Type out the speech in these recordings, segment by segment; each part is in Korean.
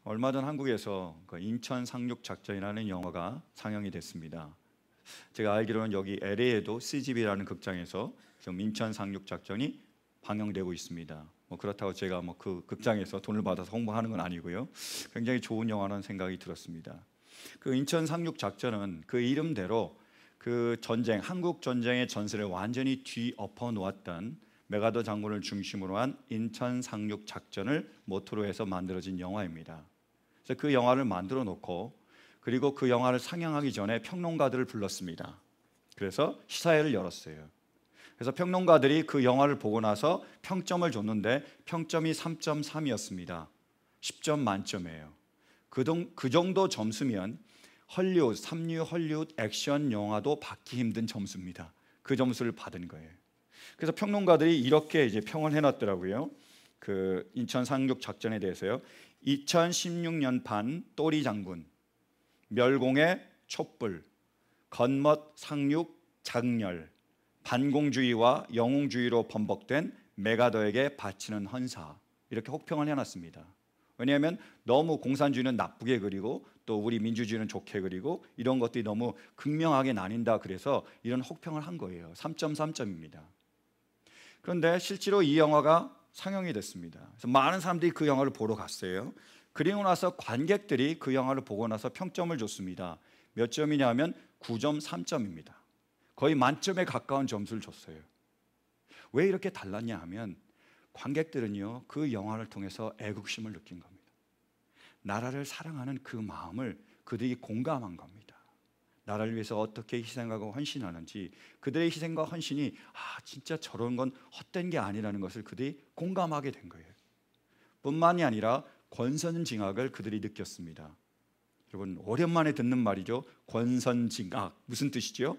얼마 전 한국에서 그 인천 상륙 작전이라는 영화가 상영이 됐습니다. 제가 알기로는 여기 LA에도 CGV라는 극장에서 지금 인천 상륙 작전이 방영되고 있습니다. 그렇다고 제가 그 극장에서 돈을 받아서 홍보하는 건 아니고요. 굉장히 좋은 영화라는 생각이 들었습니다. 그 인천 상륙 작전은 그 이름대로 그 전쟁, 한국 전쟁의 전세를 완전히 뒤엎어 놓았던 메가더 장군을 중심으로 한 인천 상륙 작전을 모토로 해서 만들어진 영화입니다. 그래서 그 영화를 만들어 놓고 그리고 그 영화를 상영하기 전에 평론가들을 불렀습니다. 그래서 시사회를 열었어요. 그래서 평론가들이 그 영화를 보고 나서 평점을 줬는데 평점이 3.3이었습니다. 10점 만점이에요. 그 정도 점수면 헐리우드, 삼류 헐리우드 액션 영화도 받기 힘든 점수입니다. 그 점수를 받은 거예요. 그래서 평론가들이 이렇게 이제 평을 해놨더라고요. 그 인천 상륙 작전에 대해서요. 2016년판 또리 장군, 멸공의 촛불, 겉멋 상륙 장렬, 반공주의와 영웅주의로 번복된 메가더에게 바치는 헌사, 이렇게 혹평을 해놨습니다. 왜냐하면 너무 공산주의는 나쁘게 그리고 또 우리 민주주의는 좋게 그리고 이런 것들이 너무 극명하게 나뉜다, 그래서 이런 혹평을 한 거예요. 3.3점입니다. 그런데 실제로 이 영화가 상영이 됐습니다. 그래서 많은 사람들이 그 영화를 보러 갔어요. 그리고 나서 관객들이 그 영화를 보고 나서 평점을 줬습니다. 몇 점이냐면 9.3점입니다. 거의 만점에 가까운 점수를 줬어요. 왜 이렇게 달랐냐 하면 관객들은요, 그 영화를 통해서 애국심을 느낀 겁니다. 나라를 사랑하는 그 마음을 그들이 공감한 겁니다. 나라를 위해서 어떻게 희생하고 헌신하는지, 그들의 희생과 헌신이 진짜 저런 건 헛된 게 아니라는 것을 그들이 공감하게 된 거예요. 뿐만이 아니라 권선징악을 그들이 느꼈습니다. 여러분, 오랜만에 듣는 말이죠. 권선징악, 무슨 뜻이죠?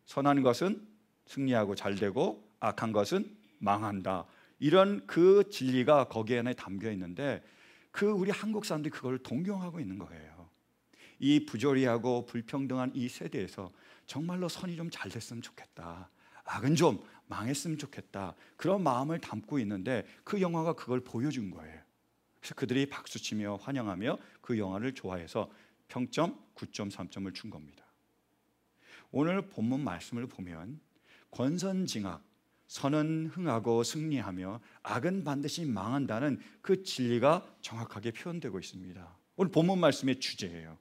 선한 것은 승리하고 잘되고 악한 것은 망한다, 이런 그 진리가 거기에 안에 담겨 있는데 우리 한국 사람들이 그걸 동경하고 있는 거예요. 이 부조리하고 불평등한 이 세대에서 정말로 선이 좀 잘 됐으면 좋겠다, 악은 좀 망했으면 좋겠다, 그런 마음을 담고 있는데 그 영화가 그걸 보여준 거예요. 그래서 그들이 박수치며 환영하며 그 영화를 좋아해서 평점 9.3점을 준 겁니다. 오늘 본문 말씀을 보면 권선징악, 선은 흥하고 승리하며 악은 반드시 망한다는 그 진리가 정확하게 표현되고 있습니다. 오늘 본문 말씀의 주제예요.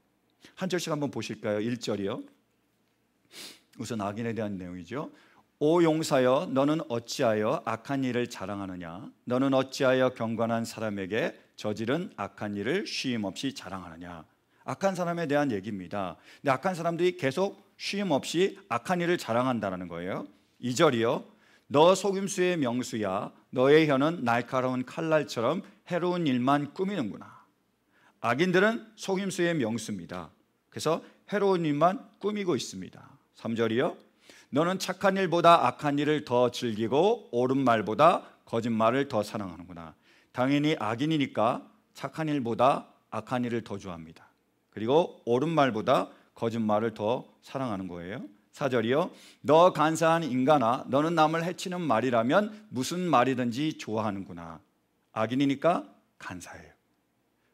한 절씩 한번 보실까요? 1절이요. 우선 악인에 대한 내용이죠. 오 용사여, 너는 어찌하여 악한 일을 자랑하느냐? 너는 어찌하여 경건한 사람에게 저지른 악한 일을 쉼없이 자랑하느냐? 악한 사람에 대한 얘기입니다. 근데 악한 사람들이 계속 쉼없이 악한 일을 자랑한다는 거예요. 2절이요. 너 속임수의 명수야. 너의 혀는 날카로운 칼날처럼 해로운 일만 꾸미는구나. 악인들은 속임수의 명수입니다. 그래서 해로운 일만 꾸미고 있습니다. 3절이요. 너는 착한 일보다 악한 일을 더 즐기고 옳은 말보다 거짓말을 더 사랑하는구나. 당연히 악인이니까 착한 일보다 악한 일을 더 좋아합니다. 그리고 옳은 말보다 거짓말을 더 사랑하는 거예요. 4절이요. 너 간사한 인간아, 너는 남을 해치는 말이라면 무슨 말이든지 좋아하는구나. 악인이니까 간사해요.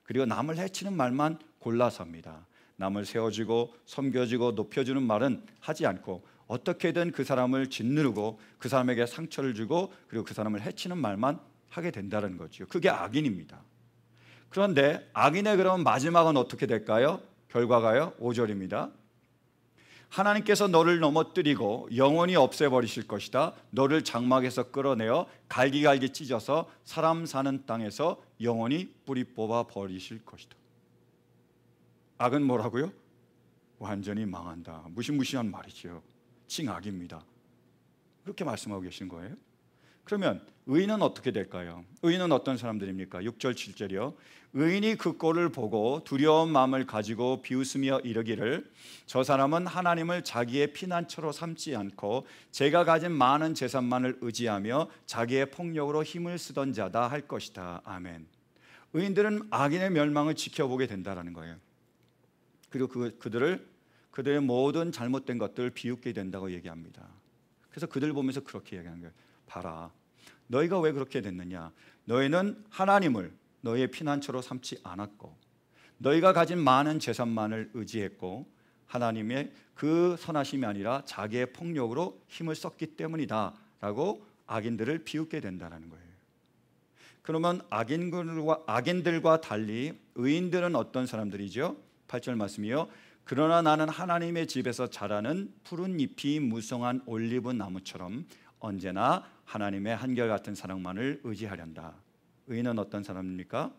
그리고 남을 해치는 말만 골라서 합니다. 남을 세워주고 섬겨주고 높여주는 말은 하지 않고 어떻게든 그 사람을 짓누르고 그 사람에게 상처를 주고 그리고 그 사람을 해치는 말만 하게 된다는 거죠. 그게 악인입니다. 그런데 악인의 그럼 마지막은 어떻게 될까요? 결과가요, 5절입니다. 하나님께서 너를 넘어뜨리고 영원히 없애버리실 것이다. 너를 장막에서 끌어내어 갈기갈기 찢어서 사람 사는 땅에서 영원히 뿌리 뽑아 버리실 것이다. 악은 뭐라고요? 완전히 망한다. 무시무시한 말이죠. 칭악입니다. 그렇게 말씀하고 계신 거예요. 그러면 의인은 어떻게 될까요? 의인은 어떤 사람들입니까? 6절 7절이요. 의인이 그 꼴을 보고 두려운 마음을 가지고 비웃으며 이르기를 저 사람은 하나님을 자기의 피난처로 삼지 않고 제가 가진 많은 재산만을 의지하며 자기의 폭력으로 힘을 쓰던 자다 할 것이다. 아멘. 의인들은 악인의 멸망을 지켜보게 된다는 거예요. 그리고 그들의 모든 잘못된 것들을 비웃게 된다고 얘기합니다. 그래서 그들 보면서 그렇게 얘기하는 거예요. 봐라, 너희가 왜 그렇게 됐느냐? 너희는 하나님을 너희의 피난처로 삼지 않았고 너희가 가진 많은 재산만을 의지했고 하나님의 그 선하심이 아니라 자기의 폭력으로 힘을 썼기 때문이다 라고 악인들을 비웃게 된다는 거예요. 그러면 악인들과 달리 의인들은 어떤 사람들이죠? 8절 말씀이요, 그러나 나는 하나님의 집에서 자라는 푸른 잎이 무성한 올리브 나무처럼 언제나 하나님의 한결같은 사랑만을 의지하련다. 의인은 어떤 사람입니까?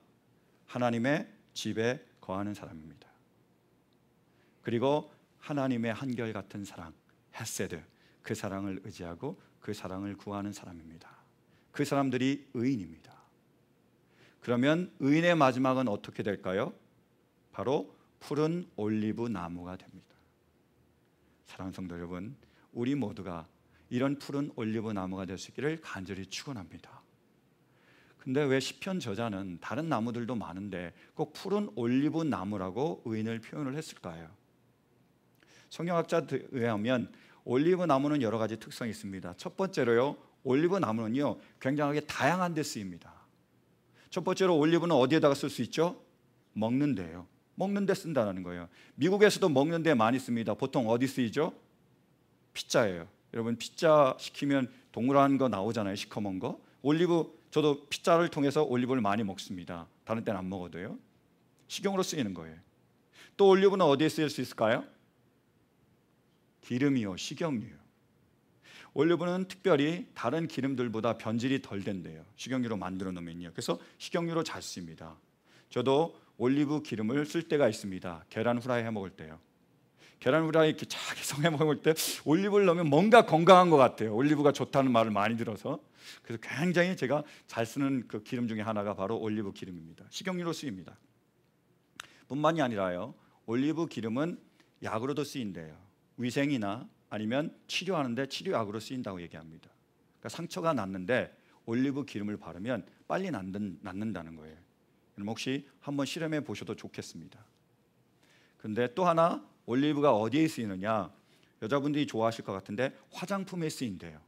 하나님의 집에 거하는 사람입니다. 그리고 하나님의 한결같은 사랑, 헤세드, 그 사랑을 의지하고 그 사랑을 구하는 사람입니다. 그 사람들이 의인입니다. 그러면 의인의 마지막은 어떻게 될까요? 바로 푸른 올리브 나무가 됩니다. 사랑하는 성도 여러분, 우리 모두가 이런 푸른 올리브 나무가 될 수 있기를 간절히 축원합니다. 근데 왜 시편 저자는 다른 나무들도 많은데 꼭 푸른 올리브 나무라고 의인을 표현을 했을까요? 성경학자에 의하면 올리브 나무는 여러 가지 특성이 있습니다. 첫 번째로요, 올리브 나무는요 굉장하게 다양한 데 쓰입니다. 첫 번째로 올리브는 어디에다가 쓸 수 있죠? 먹는 데요. 먹는 데 쓴다는 거예요. 미국에서도 먹는 데 많이 씁니다. 보통 어디 쓰이죠? 피자예요. 여러분 피자 시키면 동그란 거 나오잖아요. 시커먼 거. 올리브, 저도 피자를 통해서 올리브를 많이 먹습니다. 다른 때는 안 먹어도요. 식용으로 쓰이는 거예요. 또 올리브는 어디에 쓰일 수 있을까요? 기름이요, 식용유요. 올리브는 특별히 다른 기름들보다 변질이 덜 된대요. 식용유로 만들어 놓으면요. 그래서 식용유로 잘 씁니다. 저도 올리브 기름을 쓸 때가 있습니다. 계란 후라이 해 먹을 때요. 계란 후라이 이렇게 쫙 해서 해 먹을 때 올리브를 넣으면 뭔가 건강한 것 같아요. 올리브가 좋다는 말을 많이 들어서. 그래서 굉장히 제가 잘 쓰는 그 기름 중에 하나가 바로 올리브 기름입니다. 식용유로 쓰입니다. 뿐만이 아니라요, 올리브 기름은 약으로도 쓰인대요. 위생이나 아니면 치료하는데 치료약으로 쓰인다고 얘기합니다. 그러니까 상처가 났는데 올리브 기름을 바르면 빨리 낫는다는 거예요. 혹시 한번 실험해 보셔도 좋겠습니다. 그런데 또 하나, 올리브가 어디에 쓰이느냐? 여자분들이 좋아하실 것 같은데 화장품에 쓰인대요.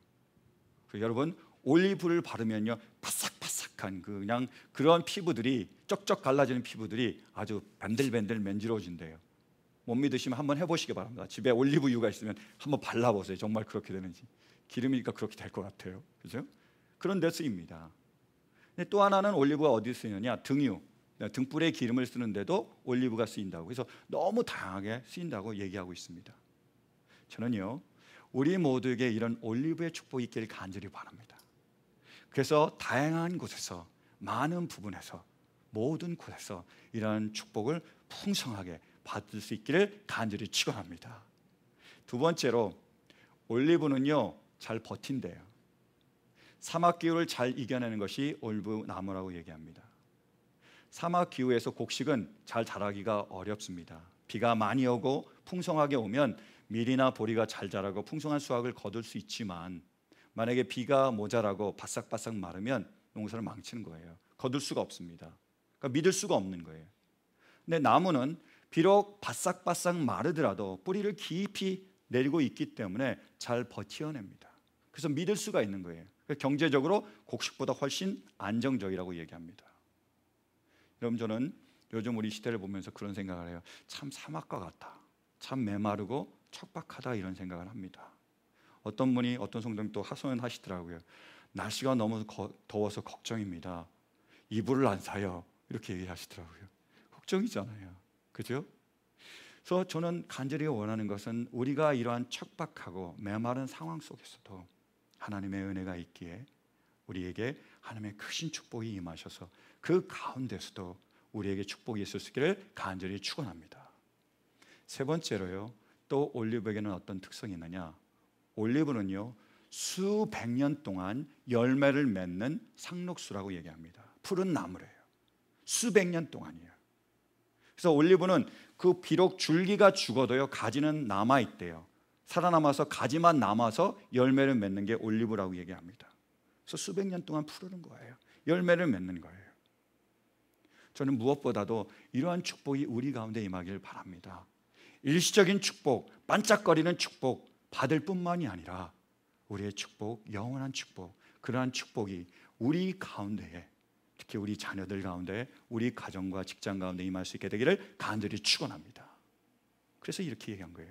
여러분 올리브를 바르면요 바삭바삭한 그냥 그런 피부들이, 쩍쩍 갈라지는 피부들이 아주 반들반들 맨지러워진대요. 못 믿으시면 한번 해보시기 바랍니다. 집에 올리브유가 있으면 한번 발라보세요. 정말 그렇게 되는지. 기름이니까 그렇게 될 것 같아요. 그죠? 그런 데 쓰입니다. 근데 또 하나는 올리브가 어디 쓰이느냐? 등유, 등불에 기름을 쓰는데도 올리브가 쓰인다고. 그래서 너무 다양하게 쓰인다고 얘기하고 있습니다. 저는요, 우리 모두에게 이런 올리브의 축복이 있기를 간절히 바랍니다. 그래서 다양한 곳에서, 많은 부분에서, 모든 곳에서 이러한 축복을 풍성하게 받을 수 있기를 간절히 축원합니다. 두 번째로, 올리브는요 잘 버틴대요. 사막 기후를 잘 이겨내는 것이 올리브 나무라고 얘기합니다. 사막 기후에서 곡식은 잘 자라기가 어렵습니다. 비가 많이 오고 풍성하게 오면 밀이나 보리가 잘 자라고 풍성한 수확을 거둘 수 있지만, 만약에 비가 모자라고 바싹바싹 마르면 농사를 망치는 거예요. 거둘 수가 없습니다. 그러니까 믿을 수가 없는 거예요. 근데 나무는 비록 바싹바싹 마르더라도 뿌리를 깊이 내리고 있기 때문에 잘 버텨냅니다. 그래서 믿을 수가 있는 거예요. 경제적으로 곡식보다 훨씬 안정적이라고 얘기합니다. 여러분, 저는 요즘 우리 시대를 보면서 그런 생각을 해요. 참 사막과 같다, 참 메마르고 척박하다, 이런 생각을 합니다. 어떤 분이, 어떤 성도님 또 하소연하시더라고요. 날씨가 너무 더워서 걱정입니다. 이불을 안 사요, 이렇게 얘기하시더라고요. 걱정이잖아요. 그죠? 그래서 저는 간절히 원하는 것은 우리가 이러한 척박하고 메마른 상황 속에서도 하나님의 은혜가 있기에 우리에게 하나님의 크신 축복이 임하셔서 그 가운데서도 우리에게 축복이 있을 수 있기를 간절히 축원합니다. 세 번째로요, 또 올리브에게는 어떤 특성이 있느냐? 올리브는요 수백 년 동안 열매를 맺는 상록수라고 얘기합니다. 푸른 나무래요. 수백 년 동안이에요. 그래서 올리브는 그 비록 줄기가 죽어도요 가지는 남아있대요. 살아남아서 가지만 남아서 열매를 맺는 게 올리브라고 얘기합니다. 그래서 수백 년 동안 푸르는 거예요. 열매를 맺는 거예요. 저는 무엇보다도 이러한 축복이 우리 가운데 임하기를 바랍니다. 일시적인 축복, 반짝거리는 축복 받을 뿐만이 아니라 우리의 축복, 영원한 축복, 그러한 축복이 우리 가운데에 특히 우리 자녀들 가운데, 우리 가정과 직장 가운데 임할 수 있게 되기를 간절히 축원합니다. 그래서 이렇게 얘기한 거예요.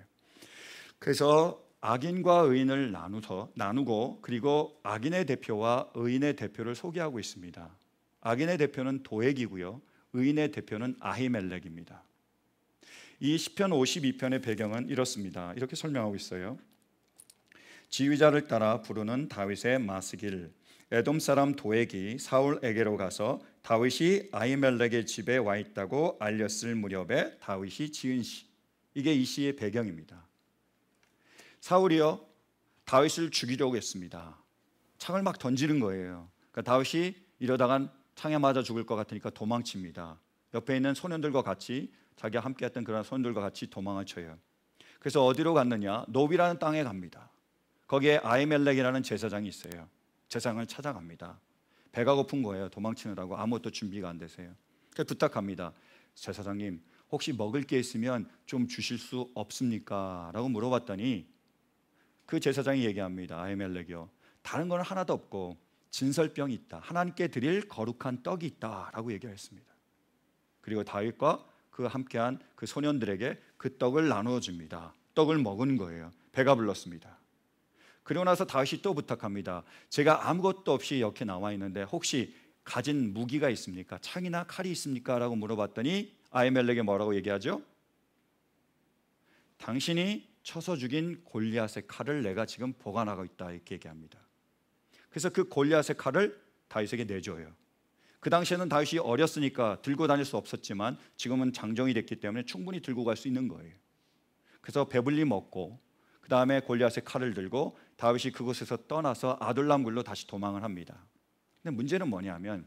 그래서 악인과 의인을 나누고, 그리고 악인의 대표와 의인의 대표를 소개하고 있습니다. 악인의 대표는 도액이고요, 의인의 대표는 아히멜렉입니다. 이 시편 52편의 배경은 이렇습니다. 이렇게 설명하고 있어요. 지휘자를 따라 부르는 다윗의 마스길. 에돔 사람 도액이 사울에게로 가서 다윗이 아히멜렉의 집에 와 있다고 알렸을 무렵에 다윗이 지은 시. 이게 이 시의 배경입니다. 사울이요, 다윗을 죽이려고 했습니다. 창을 막 던지는 거예요. 그러니까 다윗이 이러다간 창에 맞아 죽을 것 같으니까 도망칩니다. 옆에 있는 소년들과 같이, 자기가 함께했던 그런 소년들과 같이 도망을 쳐요. 그래서 어디로 갔느냐? 노비라는 땅에 갑니다. 거기에 아히멜렉이라는 제사장이 있어요. 제사장을 찾아갑니다. 배가 고픈 거예요. 도망치느라고 아무것도 준비가 안 되세요. 그래서 부탁합니다. 제사장님, 혹시 먹을 게 있으면 좀 주실 수 없습니까? 라고 물어봤더니 그 제사장이 얘기합니다. 아히멜렉이요, 다른 건 하나도 없고 진설병이 있다. 하나님께 드릴 거룩한 떡이 있다 라고 얘기했습니다. 그리고 다윗과 그 함께한 그 소년들에게 그 떡을 나누어 줍니다. 떡을 먹은 거예요. 배가 불렀습니다. 그리고 나서 다윗이 또 부탁합니다. 제가 아무것도 없이 이렇게 나와 있는데 혹시 가진 무기가 있습니까? 창이나 칼이 있습니까? 라고 물어봤더니 아히멜렉이 뭐라고 얘기하죠? 당신이 쳐서 죽인 골리앗의 칼을 내가 지금 보관하고 있다, 이렇게 얘기합니다. 그래서 그 골리앗의 칼을 다윗에게 내줘요. 그 당시에는 다윗이 어렸으니까 들고 다닐 수 없었지만 지금은 장정이 됐기 때문에 충분히 들고 갈 수 있는 거예요. 그래서 배불리 먹고 그 다음에 골리앗의 칼을 들고 다윗이 그곳에서 떠나서 아둘람 굴로 다시 도망을 합니다. 근데 문제는 뭐냐면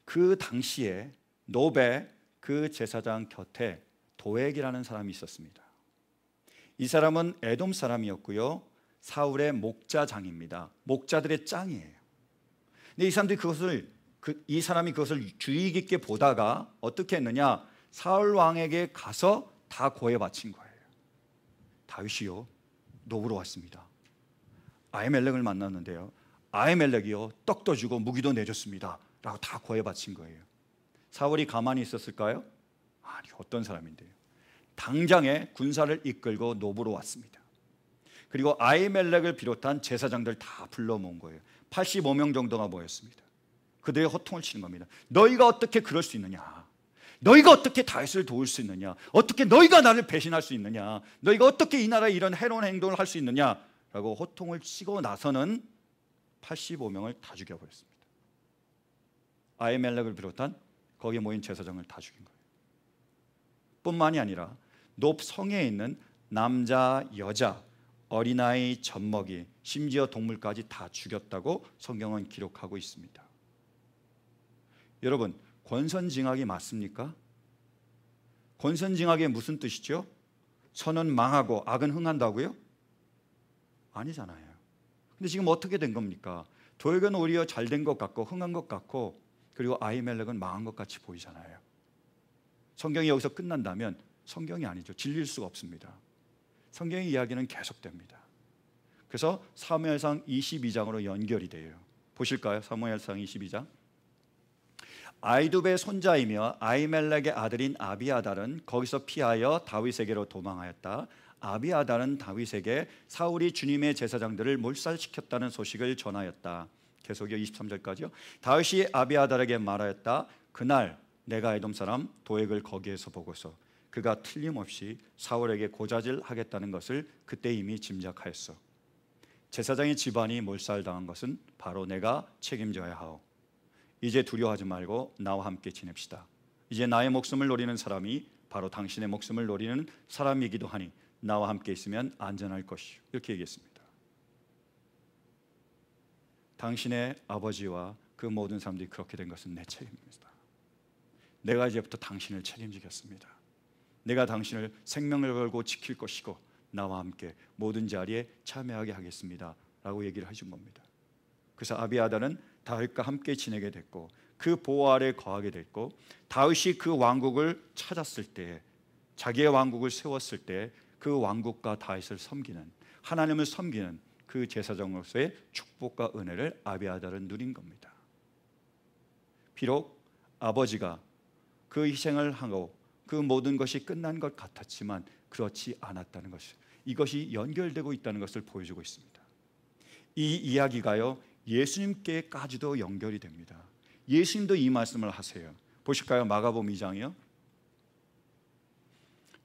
그 당시에 노베 그 제사장 곁에 도액이라는 사람이 있었습니다. 이 사람은 에돔 사람이었고요, 사울의 목자장입니다. 목자들의 짱이에요. 근데 이 사람들이 이 사람이 그것을 주의 깊게 보다가 어떻게 했느냐? 사울 왕에게 가서 다 고해 바친 거예요. 다윗이요, 노브로 왔습니다. 아히멜렉을 만났는데요, 아히멜렉이요, 떡도 주고 무기도 내줬습니다 라고 다 고해 바친 거예요. 사울이 가만히 있었을까요? 아니, 어떤 사람인데요, 당장에 군사를 이끌고 노브로 왔습니다. 그리고 아히멜렉을 비롯한 제사장들 다 불러 모은 거예요. 85명 정도가 모였습니다. 그들의 호통을 치는 겁니다. 너희가 어떻게 그럴 수 있느냐? 너희가 어떻게 다윗을 도울 수 있느냐? 어떻게 너희가 나를 배신할 수 있느냐? 너희가 어떻게 이 나라에 이런 해로운 행동을 할 수 있느냐? 라고 호통을 치고 나서는 85명을 다 죽여버렸습니다. 아히멜렉을 비롯한 거기에 모인 제사장을 다 죽인 거예요. 뿐만이 아니라 높 성에 있는 남자, 여자, 어린아이, 젖먹이, 심지어 동물까지 다 죽였다고 성경은 기록하고 있습니다. 여러분, 권선징악이 맞습니까? 권선징악이 무슨 뜻이죠? 선은 망하고 악은 흥한다고요? 아니잖아요. 근데 지금 어떻게 된 겁니까? 도액은 오히려 잘 된 것 같고 흥한 것 같고, 그리고 아히멜렉은 망한 것 같이 보이잖아요. 성경이 여기서 끝난다면 성경이 아니죠. 진리일 수가 없습니다. 성경의 이야기는 계속됩니다. 그래서 사무엘상 22장으로 연결이 돼요. 보실까요? 사무엘상 22장. 아이두베의 손자이며 아히멜렉의 아들인 아비아달은 거기서 피하여 다윗에게로 도망하였다. 아비아달은 다윗에게 사울이 주님의 제사장들을 몰살시켰다는 소식을 전하였다. 계속이요, 23절까지요. 다윗이 아비아달에게 말하였다. 그날 내가 에돔 사람 도액을 거기에서 보고서 그가 틀림없이 사울에게 고자질 하겠다는 것을 그때 이미 짐작하였어. 제사장의 집안이 몰살당한 것은 바로 내가 책임져야 하오. 이제 두려워하지 말고 나와 함께 지냅시다. 이제 나의 목숨을 노리는 사람이 바로 당신의 목숨을 노리는 사람이기도 하니 나와 함께 있으면 안전할 것이오. 이렇게 얘기했습니다. 당신의 아버지와 그 모든 사람들이 그렇게 된 것은 내 책임입니다. 내가 이제부터 당신을 책임지겠습니다. 내가 당신을 생명을 걸고 지킬 것이고 나와 함께 모든 자리에 참여하게 하겠습니다 라고 얘기를 해준 겁니다. 그래서 아비아달은 다윗과 함께 지내게 됐고 그 보호 아래 거하게 됐고, 다윗이 그 왕국을 찾았을 때, 자기의 왕국을 세웠을 때 그 왕국과 다윗을 섬기는, 하나님을 섬기는 그 제사장으로서의 축복과 은혜를 아비아달은 누린 겁니다. 비록 아버지가 그 희생을 하고 그 모든 것이 끝난 것 같았지만 그렇지 않았다는 것이, 이것이 연결되고 있다는 것을 보여주고 있습니다. 이 이야기가요, 예수님께까지도 연결이 됩니다. 예수님도 이 말씀을 하세요. 보실까요? 마가복음 2장이요.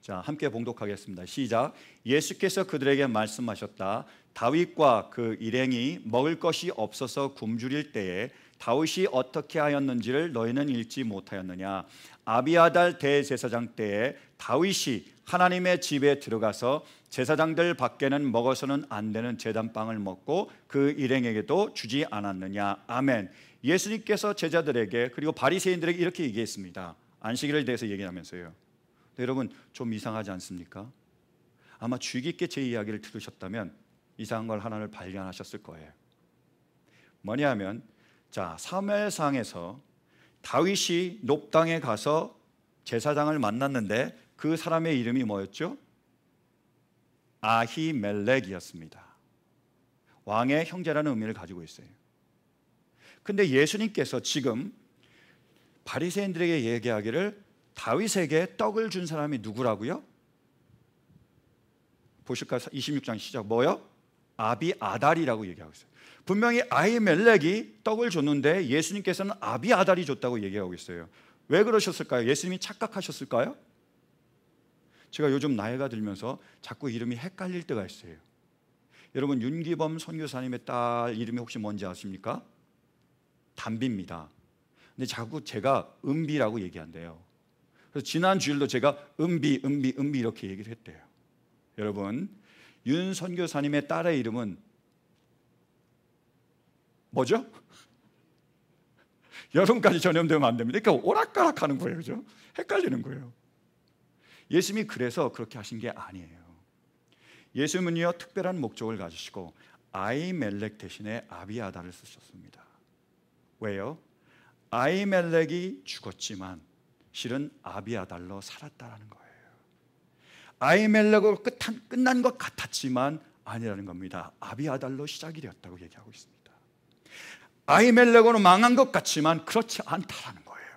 자, 함께 봉독하겠습니다. 시작. 예수께서 그들에게 말씀하셨다. 다윗과 그 일행이 먹을 것이 없어서 굶주릴 때에 다윗이 어떻게 하였는지를 너희는 읽지 못하였느냐? 아비아달 대제사장 때에 다윗이 하나님의 집에 들어가서 제사장들 밖에는 먹어서는 안 되는 제단빵을 먹고 그 일행에게도 주지 않았느냐? 아멘. 예수님께서 제자들에게 그리고 바리새인들에게 이렇게 얘기했습니다. 안식일에 대해서 얘기하면서요. 여러분, 좀 이상하지 않습니까? 아마 주의 깊게 제 이야기를 들으셨다면 이상한 걸 하나를 발견하셨을 거예요. 뭐냐면, 자, 사무엘상에서 다윗이 놉당에 가서 제사장을 만났는데 그 사람의 이름이 뭐였죠? 아히멜렉이었습니다. 왕의 형제라는 의미를 가지고 있어요. 근데 예수님께서 지금 바리새인들에게 얘기하기를 다윗에게 떡을 준 사람이 누구라고요? 보실까요? 26장 시작. 뭐요? 아비아달이라고 얘기하고 있어요. 분명히 아히멜렉이 떡을 줬는데 예수님께서는 아비아달이 줬다고 얘기하고 있어요. 왜 그러셨을까요? 예수님이 착각하셨을까요? 제가 요즘 나이가 들면서 자꾸 이름이 헷갈릴 때가 있어요. 여러분, 윤기범 선교사님의 딸 이름이 혹시 뭔지 아십니까? 담비입니다. 근데 자꾸 제가 은비라고 얘기한대요. 그래서 지난 주일도 제가 은비 이렇게 얘기를 했대요. 여러분, 윤 선교사님의 딸의 이름은 뭐죠? 여러분까지 전염되면 안 됩니다. 그러니까 오락가락 하는 거예요. 그죠? 헷갈리는 거예요. 예수님이 그래서 그렇게 하신 게 아니에요. 예수님은요, 특별한 목적을 가지시고 아히멜렉 대신에 아비아달을 쓰셨습니다. 왜요? 아히멜렉이 죽었지만 실은 아비아달로 살았다라는 거예요. 아히멜렉으로 끝난 것 같았지만 아니라는 겁니다. 아비아달로 시작이 되었다고 얘기하고 있습니다. 아히멜렉으로 망한 것 같지만 그렇지 않다라는 거예요.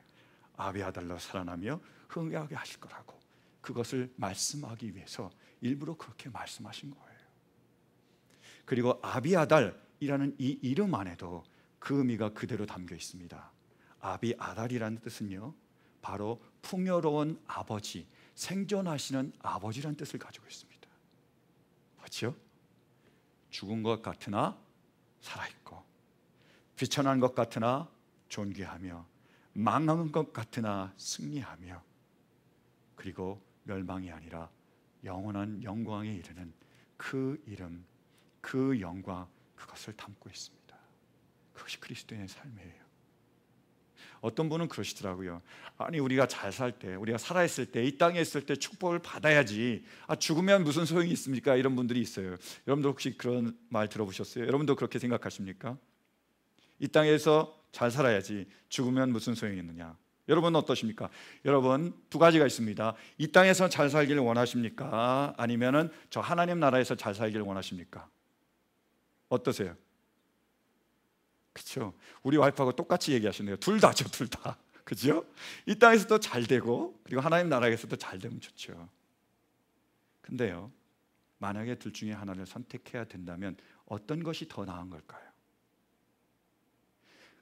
아비아달로 살아나며 흥하게 하실 거라고, 그것을 말씀하기 위해서 일부러 그렇게 말씀하신 거예요. 그리고 아비아달이라는 이 이름 안에도 그 의미가 그대로 담겨 있습니다. 아비아달이라는 뜻은요, 바로 풍요로운 아버지, 생존하시는 아버지라는 뜻을 가지고 있습니다. 그렇죠? 죽은 것 같으나 살아있고, 비천한 것 같으나 존귀하며, 망한 것 같으나 승리하며, 그리고 멸망이 아니라 영원한 영광에 이르는 그 이름, 그 영광, 그것을 담고 있습니다. 그것이 그리스도인의 삶이에요. 어떤 분은 그러시더라고요. 아니, 우리가 잘 살 때, 우리가 살아있을 때, 이 땅에 있을 때 축복을 받아야지, 죽으면 무슨 소용이 있습니까? 이런 분들이 있어요. 여러분들 혹시 그런 말 들어보셨어요? 여러분도 그렇게 생각하십니까? 이 땅에서 잘 살아야지, 죽으면 무슨 소용이 있느냐? 여러분은 어떠십니까? 여러분, 두 가지가 있습니다. 이 땅에서 잘 살기를 원하십니까? 아니면은 저 하나님 나라에서 잘 살기를 원하십니까? 어떠세요? 그렇죠? 우리 와이프하고 똑같이 얘기하시네요. 둘 다죠, 둘 다. 그렇죠? 이 땅에서도 잘 되고 그리고 하나님 나라에서도 잘 되면 좋죠. 근데요, 만약에 둘 중에 하나를 선택해야 된다면 어떤 것이 더 나은 걸까요?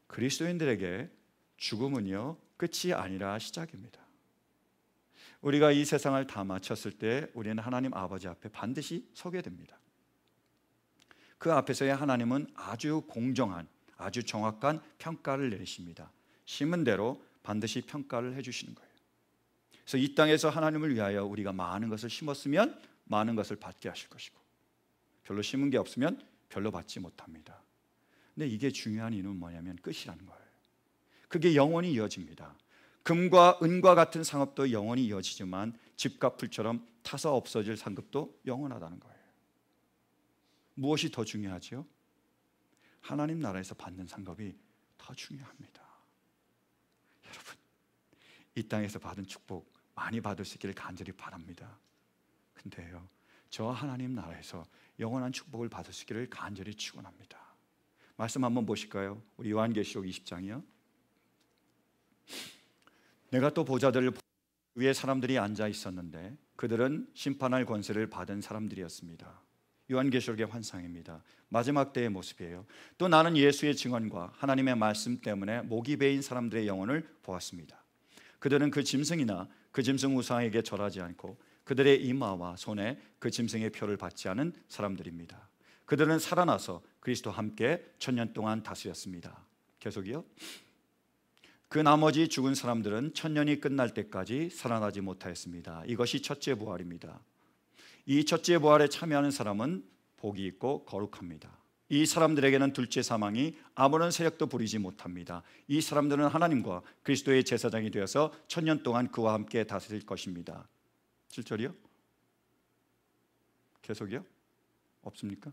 그리스도인들에게 죽음은요, 끝이 아니라 시작입니다. 우리가 이 세상을 다 마쳤을 때 우리는 하나님 아버지 앞에 반드시 서게 됩니다. 그 앞에서의 하나님은 아주 공정한, 아주 정확한 평가를 내리십니다. 심은 대로 반드시 평가를 해주시는 거예요. 그래서 이 땅에서 하나님을 위하여 우리가 많은 것을 심었으면 많은 것을 받게 하실 것이고, 별로 심은 게 없으면 별로 받지 못합니다. 근데 이게 중요한 이유는 뭐냐면 끝이라는 거예요. 그게 영원히 이어집니다. 금과 은과 같은 상업도 영원히 이어지지만 집과 풀처럼 타서 없어질 상급도 영원하다는 거예요. 무엇이 더 중요하죠? 하나님 나라에서 받는 상급이 더 중요합니다. 여러분, 이 땅에서 받은 축복 많이 받을 수 있기를 간절히 바랍니다. 근데요, 저 하나님 나라에서 영원한 축복을 받을 수 있기를 간절히 축원합니다. 말씀 한번 보실까요? 우리 요한계시록 20장이요. 내가 또 보좌들 위에 사람들이 앉아 있었는데 그들은 심판할 권세를 받은 사람들이었습니다. 요한계시록의 환상입니다. 마지막 때의 모습이에요. 또 나는 예수의 증언과 하나님의 말씀 때문에 목이 베인 사람들의 영혼을 보았습니다. 그들은 그 짐승이나 그 짐승 우상에게 절하지 않고 그들의 이마와 손에 그 짐승의 표를 받지 않은 사람들입니다. 그들은 살아나서 그리스도와 함께 1000년 동안 다스렸습니다. 계속이요. 그 나머지 죽은 사람들은 1000년이 끝날 때까지 살아나지 못하였습니다. 이것이 첫째 부활입니다. 이 첫째 부활에 참여하는 사람은 복이 있고 거룩합니다. 이 사람들에게는 둘째 사망이 아무런 세력도 부리지 못합니다. 이 사람들은 하나님과 그리스도의 제사장이 되어서 1000년 동안 그와 함께 다스릴 것입니다. 7절이요? 계속이요? 없습니까?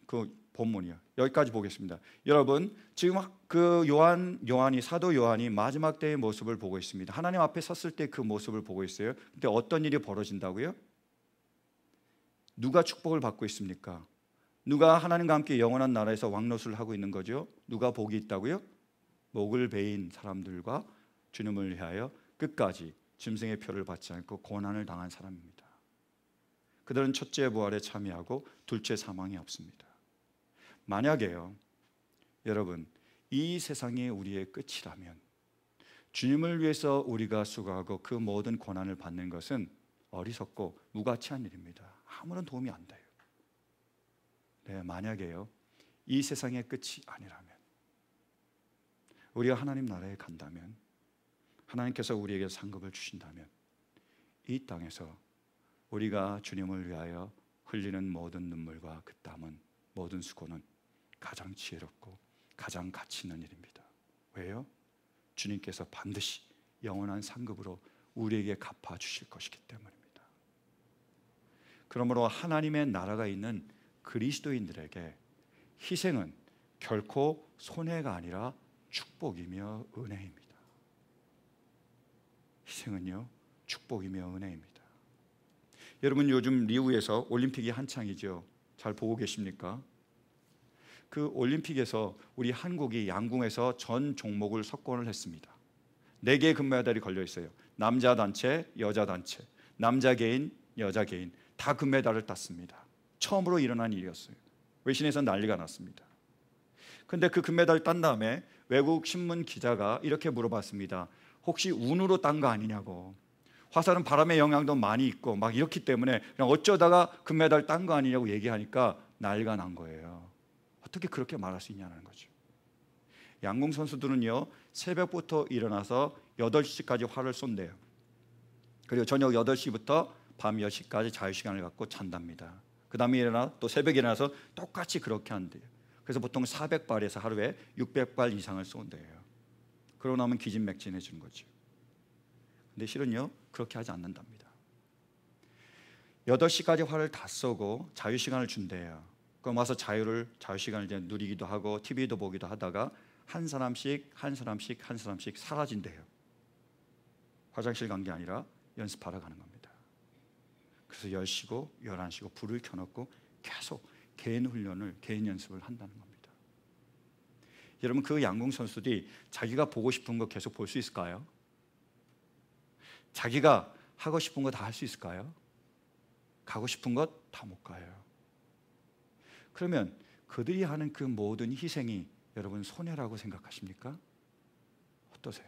그 본문이요. 여기까지 보겠습니다. 여러분, 지금 그 요한이 사도 요한이 마지막 때의 모습을 보고 있습니다. 하나님 앞에 섰을 때 그 모습을 보고 있어요. 근데 어떤 일이 벌어진다고요? 누가 축복을 받고 있습니까? 누가 하나님과 함께 영원한 나라에서 왕노릇을 하고 있는 거죠? 누가 복이 있다고요? 목을 베인 사람들과 주님을 위하여 끝까지 짐승의 표를 받지 않고 고난을 당한 사람입니다. 그들은 첫째 부활에 참여하고 둘째 사망이 없습니다. 만약에요, 여러분, 이 세상이 우리의 끝이라면 주님을 위해서 우리가 수고하고 그 모든 고난을 받는 것은 어리석고 무가치한 일입니다. 아무런 도움이 안 돼요. 네, 만약에요, 이 세상의 끝이 아니라면, 우리가 하나님 나라에 간다면, 하나님께서 우리에게 상급을 주신다면, 이 땅에서 우리가 주님을 위하여 흘리는 모든 눈물과 그 땀은, 모든 수고는 가장 지혜롭고 가장 가치 있는 일입니다. 왜요? 주님께서 반드시 영원한 상급으로 우리에게 갚아주실 것이기 때문입니다. 그러므로 하나님의 나라가 있는 그리스도인들에게 희생은 결코 손해가 아니라 축복이며 은혜입니다. 희생은요, 축복이며 은혜입니다. 여러분, 요즘 리우에서 올림픽이 한창이죠. 잘 보고 계십니까? 그 올림픽에서 우리 한국이 양궁에서 전 종목을 석권을 했습니다. 4개의 금메달이 걸려 있어요. 남자 단체, 여자 단체, 남자 개인, 여자 개인 다 금메달을 땄습니다. 처음으로 일어난 일이었어요. 외신에서 난리가 났습니다. 근데 그 금메달을 딴 다음에 외국 신문 기자가 이렇게 물어봤습니다. 혹시 운으로 딴 거 아니냐고. 화살은 바람의 영향도 많이 있고 막 이렇기 때문에 그냥 어쩌다가 금메달 딴 거 아니냐고 얘기하니까 난리가 난 거예요. 어떻게 그렇게 말할 수 있냐는 거죠. 양궁 선수들은요, 새벽부터 일어나서 8시까지 활을 쏜대요. 그리고 저녁 8시부터 밤 10시까지 자유시간을 갖고 잔답니다. 그 다음에 일어나 또 새벽에 일어나서 똑같이 그렇게 한대요. 그래서 보통 400발에서 하루에 600발 이상을 쏜대요. 그러고 나면 기진맥진해 주는 거죠. 근데 실은요, 그렇게 하지 않는답니다. 8시까지 활을 다 쏘고 자유시간을 준대요. 그럼 와서 자유시간을 이제 누리기도 하고 TV도 보기도 하다가 한 사람씩 사라진대요. 화장실 간 게 아니라 연습하러 가는 겁니다. 그래서 10시고 11시고 불을 켜놓고 계속 개인 훈련을, 개인 연습을 한다는 겁니다. 여러분, 그 양궁 선수들이 자기가 보고 싶은 거 계속 볼 수 있을까요? 자기가 하고 싶은 거 다 할 수 있을까요? 가고 싶은 것 다 못 가요. 그러면 그들이 하는 그 모든 희생이 여러분 손해라고 생각하십니까? 어떠세요?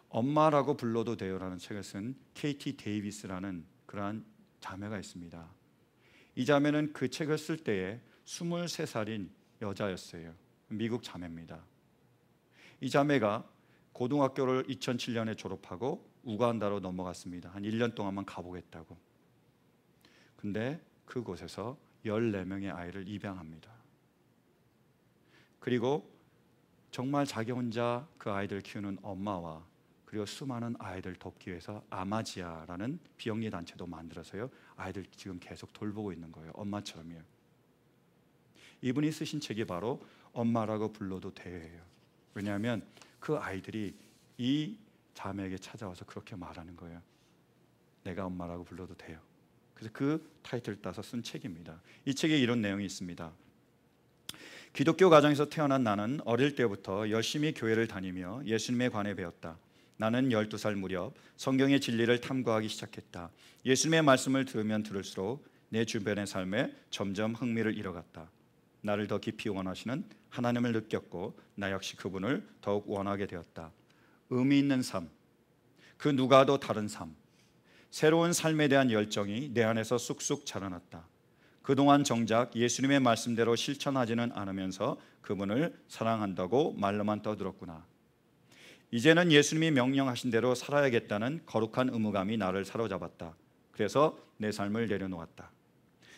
엄마라고 불러도 돼요라는 책을 쓴 KT 데이비스라는 그러한 자매가 있습니다. 이 자매는 그 책을 쓸 때에 23살인 여자였어요. 미국 자매입니다. 이 자매가 고등학교를 2007년에 졸업하고 우간다로 넘어갔습니다. 한 1년 동안만 가보겠다고. 근데 그곳에서 14명의 아이를 입양합니다. 그리고 정말 자기 혼자 그 아이들 키우는 엄마와 그리고 수많은 아이들 돕기 위해서 아마지아라는 비영리 단체도 만들어서요, 아이들 지금 계속 돌보고 있는 거예요. 엄마처럼요. 이분이 쓰신 책이 바로 엄마라고 불러도 돼요. 왜냐하면 그 아이들이 이 자매에게 찾아와서 그렇게 말하는 거예요. 내가 엄마라고 불러도 돼요. 그래서 그 타이틀을 따서 쓴 책입니다. 이 책에 이런 내용이 있습니다. 기독교 가정에서 태어난 나는 어릴 때부터 열심히 교회를 다니며 예수님에 관해 배웠다. 나는 12살 무렵 성경의 진리를 탐구하기 시작했다. 예수님의 말씀을 들으면 들을수록 내 주변의 삶에 점점 흥미를 잃어갔다. 나를 더 깊이 원하시는 하나님을 느꼈고 나 역시 그분을 더욱 원하게 되었다. 의미 있는 삶, 그 누가도 다른 삶, 새로운 삶에 대한 열정이 내 안에서 쑥쑥 자라났다. 그동안 정작 예수님의 말씀대로 실천하지는 않으면서 그분을 사랑한다고 말로만 떠들었구나. 이제는 예수님이 명령하신 대로 살아야겠다는 거룩한 의무감이 나를 사로잡았다. 그래서 내 삶을 내려놓았다.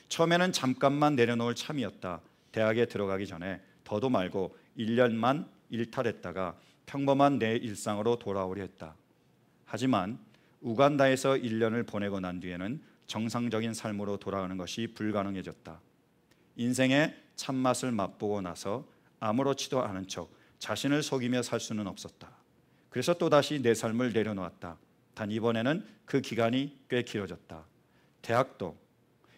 처음에는 잠깐만 내려놓을 참이었다. 대학에 들어가기 전에 더도 말고 1년만 일탈했다가 평범한 내 일상으로 돌아오려 했다. 하지만 우간다에서 1년을 보내고 난 뒤에는 정상적인 삶으로 돌아가는 것이 불가능해졌다. 인생의 참맛을 맛보고 나서 아무렇지도 않은 척 자신을 속이며 살 수는 없었다. 그래서 또다시 내 삶을 내려놓았다. 단 이번에는 그 기간이 꽤 길어졌다. 대학도,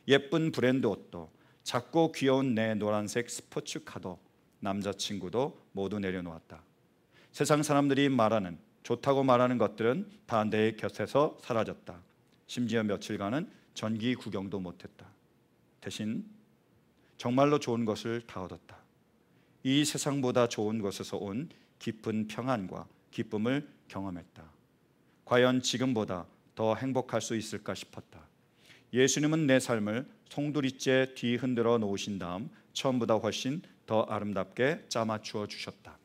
예쁜 브랜드 옷도, 작고 귀여운 내 노란색 스포츠카도, 남자친구도 모두 내려놓았다. 세상 사람들이 말하는, 좋다고 말하는 것들은 다 내 곁에서 사라졌다. 심지어 며칠간은 전기 구경도 못했다. 대신 정말로 좋은 것을 다 얻었다. 이 세상보다 좋은 곳에서 온 깊은 평안과 기쁨을 경험했다. 과연 지금보다 더 행복할 수 있을까 싶었다. 예수님은 내 삶을 송두리째 뒤흔들어 놓으신 다음 처음보다 훨씬 더 아름답게 짜맞추어 주셨다.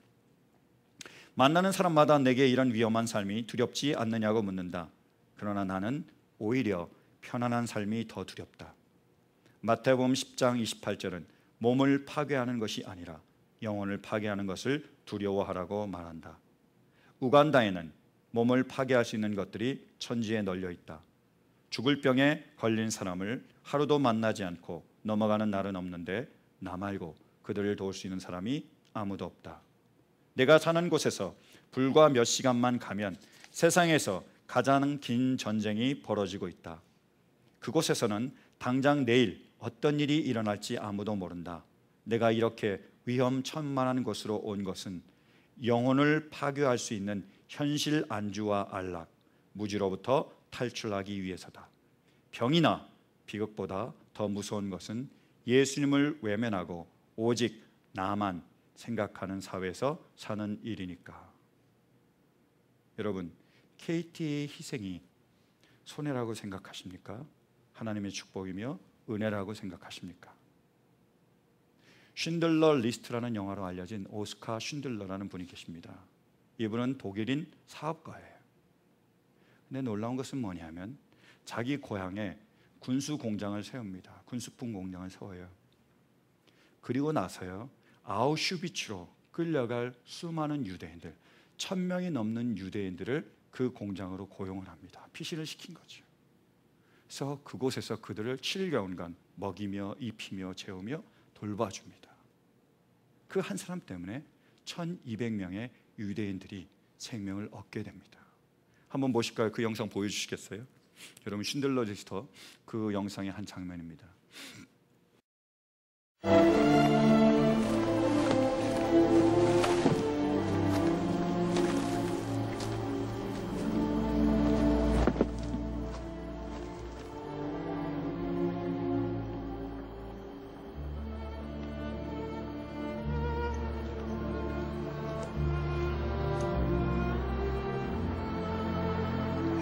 만나는 사람마다 내게 이런 위험한 삶이 두렵지 않느냐고 묻는다. 그러나 나는 오히려 편안한 삶이 더 두렵다. 마태복음 10장 28절은 몸을 파괴하는 것이 아니라 영혼을 파괴하는 것을 두려워하라고 말한다. 우간다에는 몸을 파괴할 수 있는 것들이 천지에 널려 있다. 죽을 병에 걸린 사람을 하루도 만나지 않고 넘어가는 날은 없는데 나 말고 그들을 도울 수 있는 사람이 아무도 없다. 내가 사는 곳에서 불과 몇 시간만 가면 세상에서 가장 긴 전쟁이 벌어지고 있다. 그곳에서는 당장 내일 어떤 일이 일어날지 아무도 모른다. 내가 이렇게 위험천만한 곳으로 온 것은 영혼을 파괴할 수 있는 현실 안주와 안락, 무지로부터 탈출하기 위해서다. 병이나 비극보다 더 무서운 것은 예수님을 외면하고 오직 나만 생각하는 사회에서 사는 일이니까. 여러분, KT의 희생이 손해라고 생각하십니까? 하나님의 축복이며 은혜라고 생각하십니까? 쉰들러 리스트라는 영화로 알려진 오스카 쉰들러라는 분이 계십니다. 이분은 독일인 사업가예요. 근데 놀라운 것은 뭐냐면 자기 고향에 군수 공장을 세웁니다. 군수품 공장을 세워요. 그리고 나서요, 아우슈비츠로 끌려갈 수많은 유대인들, 1000명이 넘는 유대인들을 그 공장으로 고용을 합니다. 피신을 시킨 거죠. 그래서 그곳에서 그들을 7개월간 먹이며 입히며 재우며 돌봐줍니다. 그 한 사람 때문에 1200명의 유대인들이 생명을 얻게 됩니다. 한번 보실까요? 그 영상 보여주시겠어요? 여러분, 쉰들러 리스트 그 영상의 한 장면입니다.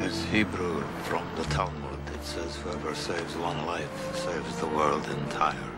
It's Hebrew from the Talmud. It says, whoever saves one life saves the world entire.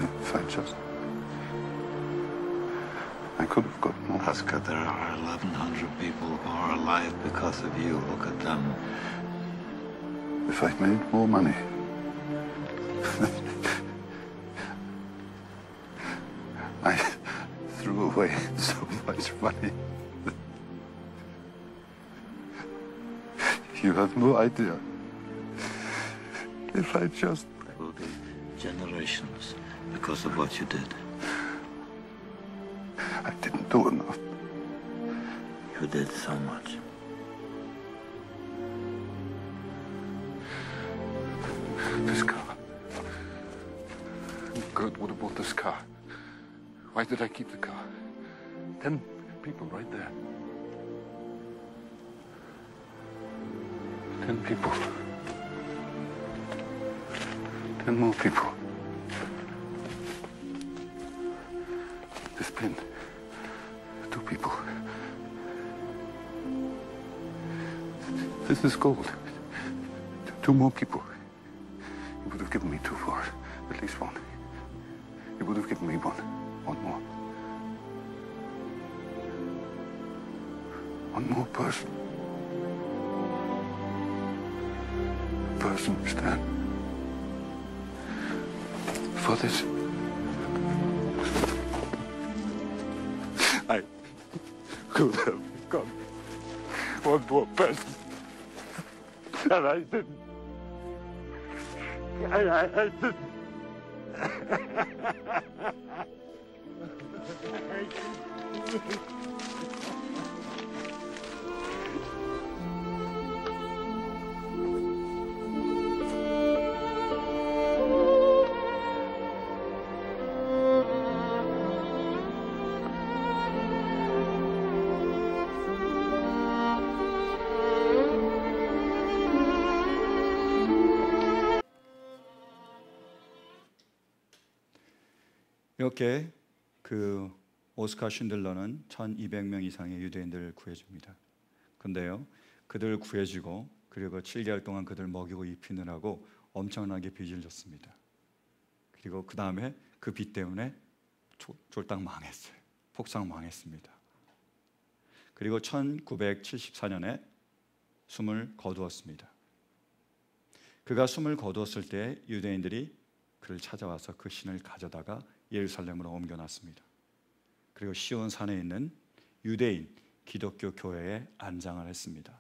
If I could have got more. Oscar, there are 1,100 people who are alive because of you. Look at them. If I'd made more money. I threw away so much money. You have no idea. If I just... There will be generations because of what you did. I didn't do enough. You did so much. This car. Kurt would have bought this car. Why did I keep the car? 10 people right there. 10 people. 10 more people. This pin. 2 people. This is gold. 2 more people. You would have given me 2 for it. At least 1. You would have given me 1. 1 more. 1 more person. Person, Stan. For this. I could have become 1 more person. And I didn't. I didn't. 이렇게 그 오스카 쉰들러는 1,200명 이상의 유대인들을 구해줍니다. 근데요, 그들을 구해주고 그리고 7개월 동안 그들 먹이고 입히느라고 엄청나게 빚을 졌습니다. 그리고 그 다음에 그 빚 때문에 쫄딱 망했어요. 폭삭 망했습니다. 그리고 1974년에 숨을 거두었습니다. 그가 숨을 거두었을 때 유대인들이 그를 찾아와서 그 신을 가져다가 예루살렘으로 옮겨놨습니다. 그리고 시온 산에 있는 유대인 기독교 교회에 안장을 했습니다.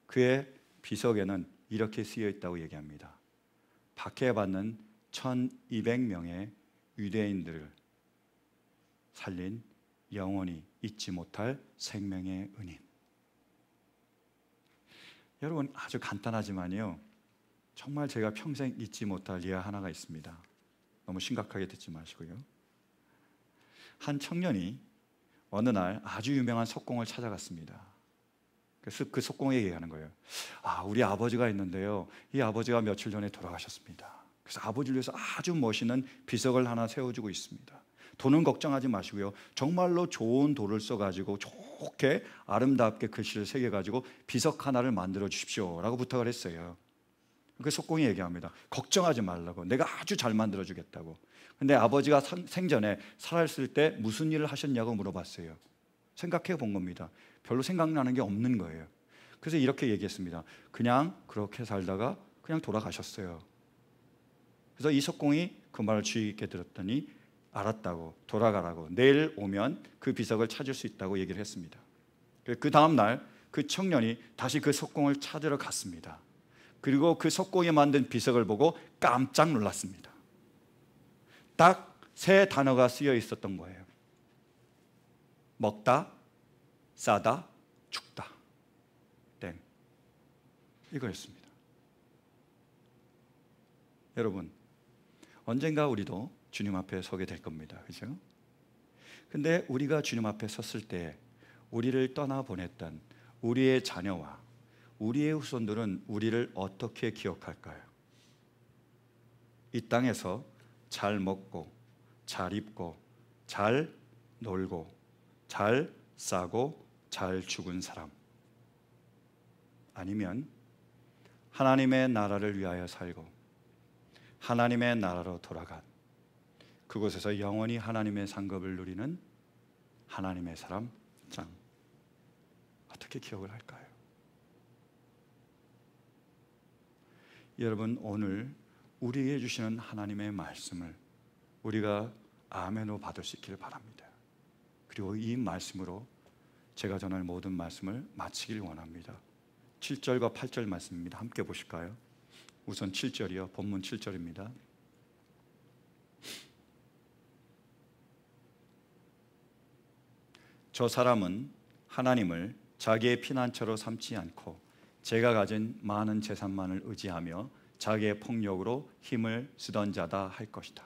그의 비석에는 이렇게 쓰여 있다고 얘기합니다. 박해받는 1,200명의 유대인들을 살린 영원히 잊지 못할 생명의 은인. 여러분, 아주 간단하지만요, 정말 제가 평생 잊지 못할 예화 하나가 있습니다. 너무 심각하게 듣지 마시고요. 한 청년이 어느 날 아주 유명한 석공을 찾아갔습니다. 그래서 그 석공에 얘기하는 거예요. 우리 아버지가 있는데요, 이 아버지가 며칠 전에 돌아가셨습니다. 그래서 아버지를 위해서 아주 멋있는 비석을 하나 세워주고 있습니다. 돈은 걱정하지 마시고요, 정말로 좋은 돌을 써가지고 좋게 아름답게 글씨를 새겨가지고 비석 하나를 만들어 주십시오 라고 부탁을 했어요. 그 석공이 얘기합니다. 걱정하지 말라고, 내가 아주 잘 만들어 주겠다고. 근데 아버지가 생전에 살아있을 때 무슨 일을 하셨냐고 물어봤어요. 생각해 본 겁니다. 별로 생각나는 게 없는 거예요. 그래서 이렇게 얘기했습니다. 그냥 그렇게 살다가 그냥 돌아가셨어요. 그래서 이 석공이 그 말을 주의 깊게 들었더니 알았다고, 돌아가라고, 내일 오면 그 비석을 찾을 수 있다고 얘기를 했습니다. 그 다음 날 그 청년이 다시 그 석공을 찾으러 갔습니다. 그리고 그 석공에 만든 비석을 보고 깜짝 놀랐습니다. 딱 3 단어가 쓰여 있었던 거예요. 먹다, 싸다, 죽다. 땡. 이거였습니다. 여러분, 언젠가 우리도 주님 앞에 서게 될 겁니다. 그죠? 근데 우리가 주님 앞에 섰을 때 우리를 떠나보냈던 우리의 자녀와 우리의 후손들은 우리를 어떻게 기억할까요? 이 땅에서 잘 먹고 잘 입고 잘 놀고 잘 싸고 잘 죽은 사람, 아니면 하나님의 나라를 위하여 살고 하나님의 나라로 돌아간, 그곳에서 영원히 하나님의 상급을 누리는 하나님의 사람 장, 어떻게 기억을 할까요? 여러분, 오늘 우리에게 주시는 하나님의 말씀을 우리가 아멘으로 받을 수 있기를 바랍니다. 그리고 이 말씀으로 제가 전할 모든 말씀을 마치길 원합니다. 7절과 8절 말씀입니다. 함께 보실까요? 우선 7절이요. 본문 7절입니다. 저 사람은 하나님을 자기의 피난처로 삼지 않고 제가 가진 많은 재산만을 의지하며 자기의 폭력으로 힘을 쓰던 자다 할 것이다.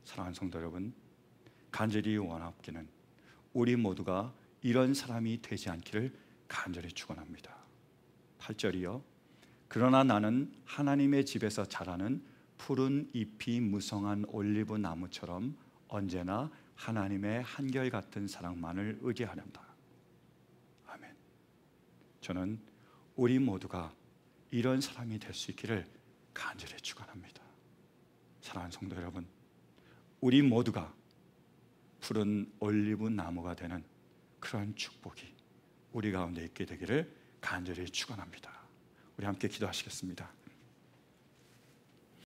사랑하는 성도 여러분, 간절히 원하옵기는 우리 모두가 이런 사람이 되지 않기를 간절히 축원합니다. 8절이요. 그러나 나는 하나님의 집에서 자라는 푸른 잎이 무성한 올리브 나무처럼 언제나 하나님의 한결같은 사랑만을 의지하련다. 아멘. 저는 우리 모두가 이런 사람이 될 수 있기를 간절히 축원합니다. 사랑하는 성도 여러분, 우리 모두가 푸른 올리브 나무가 되는 그런 축복이 우리 가운데 있게 되기를 간절히 축원합니다. 우리 함께 기도하시겠습니다.